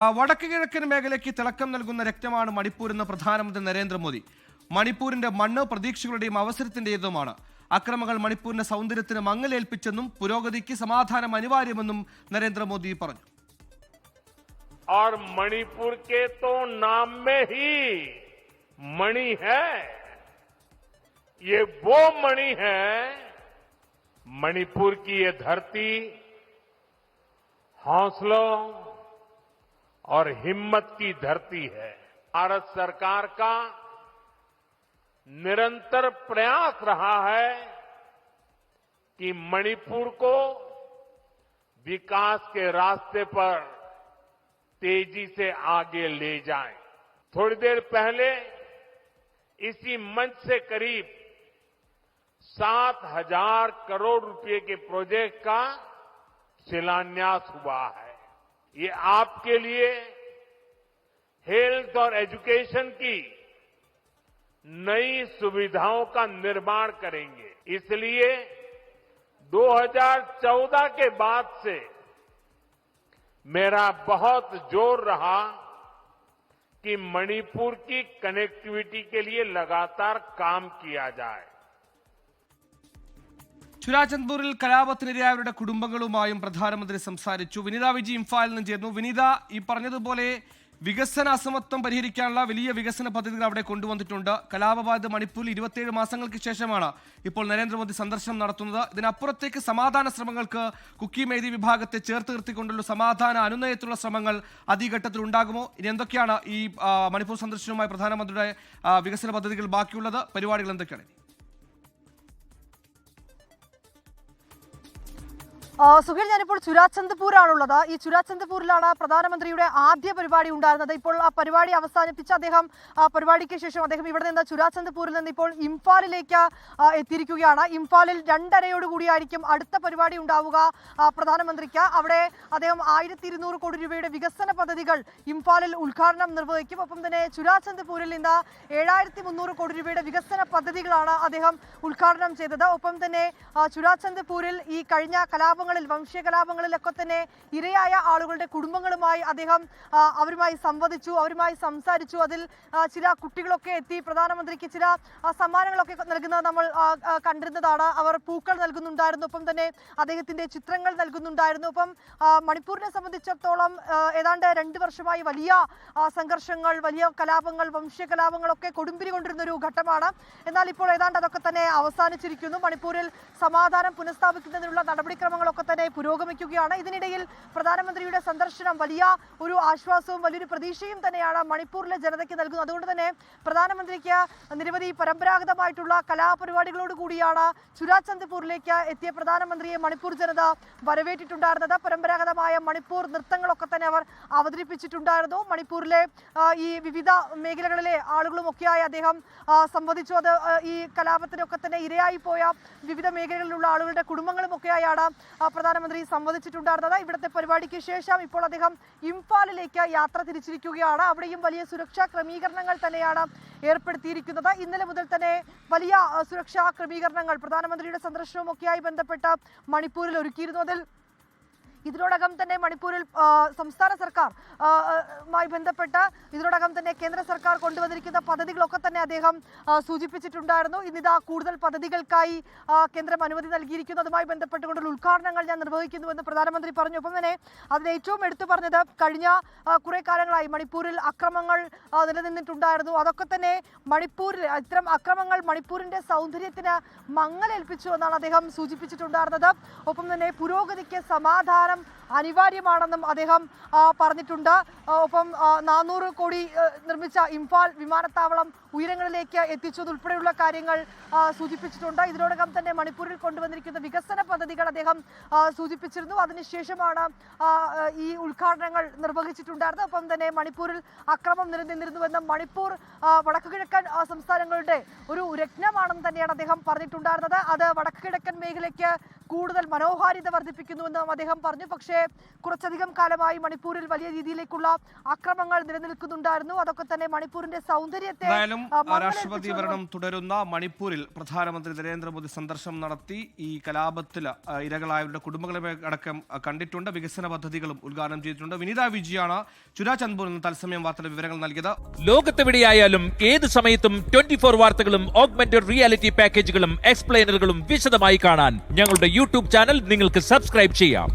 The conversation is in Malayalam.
വടക്ക് കിഴക്കൻ മേഖലയ്ക്ക് തിളക്കം നൽകുന്ന രക്തമാണ് മണിപ്പൂരെന്ന് പ്രധാനമന്ത്രി നരേന്ദ്രമോദി. മണിപ്പൂരിന്റെ മണ്ണ് പ്രതീക്ഷകളുടെയും അവസരത്തിന്റേതുമാണ്. അക്രമങ്ങൾ മണിപ്പൂരിന്റെ സൗന്ദര്യത്തിന് മങ്ങലേൽപ്പിച്ചെന്നും പുരോഗതിക്ക് സമാധാനം അനിവാര്യമെന്നും നരേന്ദ്രമോദി പറഞ്ഞു. और मणिपुर के तो नाम में ही मणि है, ये वो मणि है। मणिपुर की ये धरती हौसलों और हिम्मत की धरती है। भारत सरकार का निरंतर प्रयास रहा है कि मणिपुर को विकास के रास्ते पर तेजी से आगे ले जाएं। थोड़ी देर पहले इसी मंच से करीब 7,000 करोड़ रुपए के प्रोजेक्ट का शिलान्यास हुआ है। ये आपके लिए हेल्थ और एजुकेशन की नई सुविधाओं का निर्माण करेंगे। इसलिए 2014 के बाद से मेरा बहुत जोर रहा कि मणिपुर की कनेक्टिविटी के लिए लगातार काम किया जाए. ചുരാചന്ദ്പൂരിൽ കലാപത്തിനിരയായവരുടെ കുടുംബങ്ങളുമായും പ്രധാനമന്ത്രി സംസാരിച്ചു. വിനീത വിജി ഇംഫാലിൽ നിന്ന് ചേർന്നു. വിനീത, ഈ പറഞ്ഞതുപോലെ വികസന അസമത്വം പരിഹരിക്കാനുള്ള വലിയ വികസന പദ്ധതികൾ അവിടെ കൊണ്ടുവന്നിട്ടുണ്ട്. കലാപബാധിത മണിപ്പൂരിൽ 27 മാസങ്ങൾക്ക് ശേഷമാണ് ഇപ്പോൾ നരേന്ദ്രമോദി സന്ദർശനം നടത്തുന്നത്. ഇതിനപ്പുറത്തേക്ക് സമാധാന ശ്രമങ്ങൾക്ക് കുക്കി മേദി വിഭാഗത്തെ ചേർത്ത് നിർത്തിക്കൊണ്ടുള്ള സമാധാന അനുനയത്തിലുള്ള ശ്രമങ്ങൾ ആദ്യഘട്ടത്തിൽ ഉണ്ടാകുമോ? ഇനി എന്തൊക്കെയാണ് ഈ മണിപ്പൂർ സന്ദർശനവുമായി പ്രധാനമന്ത്രിയുടെ വികസന പദ്ധതികൾ ബാക്കിയുള്ളത്? പരിപാടികൾ എന്തൊക്കെയാണ്? സുഹേൽ, ഞാനിപ്പോൾ ചുരാചന്ദ്പൂരാണുള്ളത്. ഈ ചുരാചന്ദ്പൂരിലാണ് പ്രധാനമന്ത്രിയുടെ ആദ്യ പരിപാടി ഉണ്ടായിരുന്നത്. ഇപ്പോൾ ആ പരിപാടി അവസാനിപ്പിച്ച് അദ്ദേഹം പരിപാടിക്ക് ശേഷം അദ്ദേഹം ഇവിടെ നിന്ന് ചുരാചന്ദ്പൂരിൽ നിന്ന് ഇപ്പോൾ ഇംഫാലിലേക്ക് എത്തിയിരിക്കുകയാണ്. ഇംഫാലിൽ 2:30 അടുത്ത പരിപാടി ഉണ്ടാവുക പ്രധാനമന്ത്രിക്ക്. അവിടെ അദ്ദേഹം 1200 കോടി രൂപയുടെ വികസന പദ്ധതികൾ ഇംഫാലിൽ ഉദ്ഘാടനം നിർവഹിക്കും. ഒപ്പം തന്നെ ചുരാചന്ദ്പൂരിൽ നിന്ന് 7300 കോടി രൂപയുടെ വികസന പദ്ധതികളാണ് അദ്ദേഹം ഉദ്ഘാടനം ചെയ്തത്. ഒപ്പം തന്നെ ചുരാചന്ദ്പൂരിൽ ഈ കഴിഞ്ഞ വംശീയ കലാപങ്ങളിലൊക്കെ തന്നെ ഇരയായ ആളുകളുടെ കുടുംബങ്ങളുമായി അദ്ദേഹം അവരുമായി സംവദിച്ചു, അവരുമായി സംസാരിച്ചു. അതിൽ ചില കുട്ടികളൊക്കെ എത്തി പ്രധാനമന്ത്രിക്ക് ചില സമ്മാനങ്ങളൊക്കെ നൽകുന്നത് നമ്മൾ കണ്ടിരുന്നതാണ്. അവർ പൂക്കൾ നൽകുന്നുണ്ടായിരുന്നു, ഒപ്പം തന്നെ അദ്ദേഹത്തിന്റെ ചിത്രങ്ങൾ നൽകുന്നുണ്ടായിരുന്നു. ഒപ്പം മണിപ്പൂരിനെ സംബന്ധിച്ചിടത്തോളം ഏതാണ്ട് 2 വർഷമായി വലിയ സംഘർഷങ്ങൾ, വലിയ കലാപങ്ങൾ, വംശീയ കലാപങ്ങളൊക്കെ കൊടുമ്പിരി കൊണ്ടിരുന്ന ഒരു ഘട്ടമാണ്. എന്നാൽ ഇപ്പോൾ ഏതാണ്ട് അതൊക്കെ തന്നെ അവസാനിച്ചിരിക്കുന്നു. മണിപ്പൂരിൽ സമാധാനം പുനഃസ്ഥാപിക്കുന്നതിനുള്ള നടപടിക്രമങ്ങളൊക്കെ തന്നെ പുരോഗമിക്കുകയാണ്. ഇതിനിടയിൽ പ്രധാനമന്ത്രിയുടെ സന്ദർശനം വലിയ ഒരു ആശ്വാസവും വലിയൊരു പ്രതീക്ഷയും തന്നെയാണ് മണിപ്പൂരിലെ ജനതയ്ക്ക് നൽകുന്നത്. അതുകൊണ്ട് തന്നെ പ്രധാനമന്ത്രിക്ക് നിരവധി പരമ്പരാഗതമായിട്ടുള്ള കലാപരിപാടികളോട് കൂടിയാണ് ചുരാചന്ദ്പൂരിലേക്ക് എത്തിയ പ്രധാനമന്ത്രിയെ മണിപ്പൂർ ജനത വരവേറ്റിട്ടുണ്ടായിരുന്നത്. പരമ്പരാഗതമായ മണിപ്പൂർ നൃത്തങ്ങളൊക്കെ തന്നെ അവർ അവതരിപ്പിച്ചിട്ടുണ്ടായിരുന്നു. മണിപ്പൂരിലെ ഈ വിവിധ മേഖലകളിലെ ആളുകളുമൊക്കെയായി അദ്ദേഹം സംവദിച്ചു. അത് ഈ കലാപത്തിനൊക്കെ തന്നെ ഇരയായി പോയ വിവിധ മേഖലകളിലുള്ള ആളുകളുടെ കുടുംബങ്ങളുമൊക്കെയായാണ് പ്രധാനമന്ത്രി സംവദിച്ചിട്ടുണ്ടായിരുന്നത്. ഇവിടുത്തെ പരിപാടിക്ക് ശേഷം ഇപ്പോൾ അദ്ദേഹം ഇംഫാലിലേക്ക് യാത്ര തിരിച്ചിരിക്കുകയാണ്. അവിടെയും വലിയ സുരക്ഷാ ക്രമീകരണങ്ങൾ തന്നെയാണ് ഏർപ്പെടുത്തിയിരിക്കുന്നത്. ഇന്നലെ മുതൽ തന്നെ വലിയ സുരക്ഷാ ക്രമീകരണങ്ങൾ പ്രധാനമന്ത്രിയുടെ സന്ദർശനവുമൊക്കെയായി ബന്ധപ്പെട്ട് മണിപ്പൂരിൽ ഒരുക്കിയിരുന്നു. അതിൽ ഇതിനോടകം തന്നെ മണിപ്പൂരിൽ സംസ്ഥാന സർക്കാർ ബന്ധപ്പെട്ട് ഇതിനോടകം തന്നെ കേന്ദ്ര സർക്കാർ കൊണ്ടുവന്നിരിക്കുന്ന പദ്ധതികളൊക്കെ തന്നെ അദ്ദേഹം സൂചിപ്പിച്ചിട്ടുണ്ടായിരുന്നു. ഇന്നിതാ കൂടുതൽ പദ്ധതികൾക്കായി കേന്ദ്രം അനുമതി നൽകിയിരിക്കുന്നു. അതുമായി ബന്ധപ്പെട്ടുകൊണ്ടുള്ള ഉദ്ഘാടനങ്ങൾ ഞാൻ നിർവഹിക്കുന്നുവെന്ന് പ്രധാനമന്ത്രി പറഞ്ഞു. ഒപ്പം തന്നെ അതിൽ ഏറ്റവും എടുത്തു പറഞ്ഞത് കഴിഞ്ഞ കുറെ കാലങ്ങളായി മണിപ്പൂരിൽ അക്രമങ്ങൾ നിലനിന്നിട്ടുണ്ടായിരുന്നു. അതൊക്കെ തന്നെ മണിപ്പൂരിൽ ഇത്തരം അക്രമങ്ങൾ മണിപ്പൂരിന്റെ സൗന്ദര്യത്തിന് മങ്ങലേൽപ്പിച്ചു എന്നാണ് അദ്ദേഹം സൂചിപ്പിച്ചിട്ടുണ്ടായിരുന്നത്. ഒപ്പം തന്നെ പുരോഗതിക്ക് സമാധാനം അനിവാര്യമാണെന്നും അദ്ദേഹം പറഞ്ഞിട്ടുണ്ട്. ഒപ്പം 400 കോടി നിർമ്മിച്ച ഇംഫാൽ വിമാനത്താവളം ഉയരങ്ങളിലേക്ക് എത്തിച്ചതുൾപ്പെടെയുള്ള കാര്യങ്ങൾ സൂചിപ്പിച്ചിട്ടുണ്ട്. ഇതിനോടകം തന്നെ മണിപ്പൂരിൽ കൊണ്ടുവന്നിരിക്കുന്ന വികസന പദ്ധതികൾ അദ്ദേഹം സൂചിപ്പിച്ചിരുന്നു. അതിനുശേഷമാണ് ഈ ഉദ്ഘാടനങ്ങൾ നിർവഹിച്ചിട്ടുണ്ടായിരുന്നത്. ഒപ്പം തന്നെ മണിപ്പൂരിൽ അക്രമം നിലനിന്നിരുന്നുവെന്നും മണിപ്പൂർ വടക്കുകിഴക്കൻ സംസ്ഥാനങ്ങളുടെ ഒരു രത്നമാണെന്ന് തന്നെയാണ് അദ്ദേഹം പറഞ്ഞിട്ടുണ്ടായിരുന്നത്. അത് വടക്കുകിഴക്കൻ മേഖലയ്ക്ക് കൂടുതൽ മനോഹാരിത വർദ്ധിപ്പിക്കുന്നുവെന്നും അദ്ദേഹം പറഞ്ഞു. പക്ഷേ പക്ഷേ കുറച്ചധികം കാലമായി മണിപ്പൂരിൽ വലിയ രീതിയിലേക്കുള്ള അക്രമങ്ങൾ നിലനിൽക്കുന്നുണ്ടായിരുന്നു. അതൊക്കെ തന്നെ മണിപ്പൂരിന്റെ സൗന്ദര്യത്തെ എന്തായാലും രാഷ്ട്രപതി ഭരണം തുടരുന്ന മണിപ്പൂരിൽ പ്രധാനമന്ത്രി നരേന്ദ്രമോദി സന്ദർശനം നടത്തി ഈ കലാപത്തിൽ ഇരകളായവരുടെ കുടുംബങ്ങളെ അടക്കം കണ്ടിട്ടുണ്ട്. വികസന പദ്ധതികളും ഉദ്ഘാടനം ചെയ്തിട്ടുണ്ട്. വിനീത വിജിയാണ് ചുരാചന്ദ്പൂരിൽ നിന്ന് തത്സമയം വാർത്തയുടെ വിവരങ്ങൾ നൽകിയത്. ലോകത്തെവിടെയായാലും ഏത് സമയത്തും 24 വാർത്തകളും ഓഗ്മെന്റഡ് റിയാലിറ്റി പാക്കേജുകളും എക്സ്പ്ലെയിനറുകളും വിശദമായി കാണാൻ ഞങ്ങളുടെ യൂട്യൂബ് ചാനൽ നിങ്ങൾക്ക് സബ്സ്ക്രൈബ് ചെയ്യാം.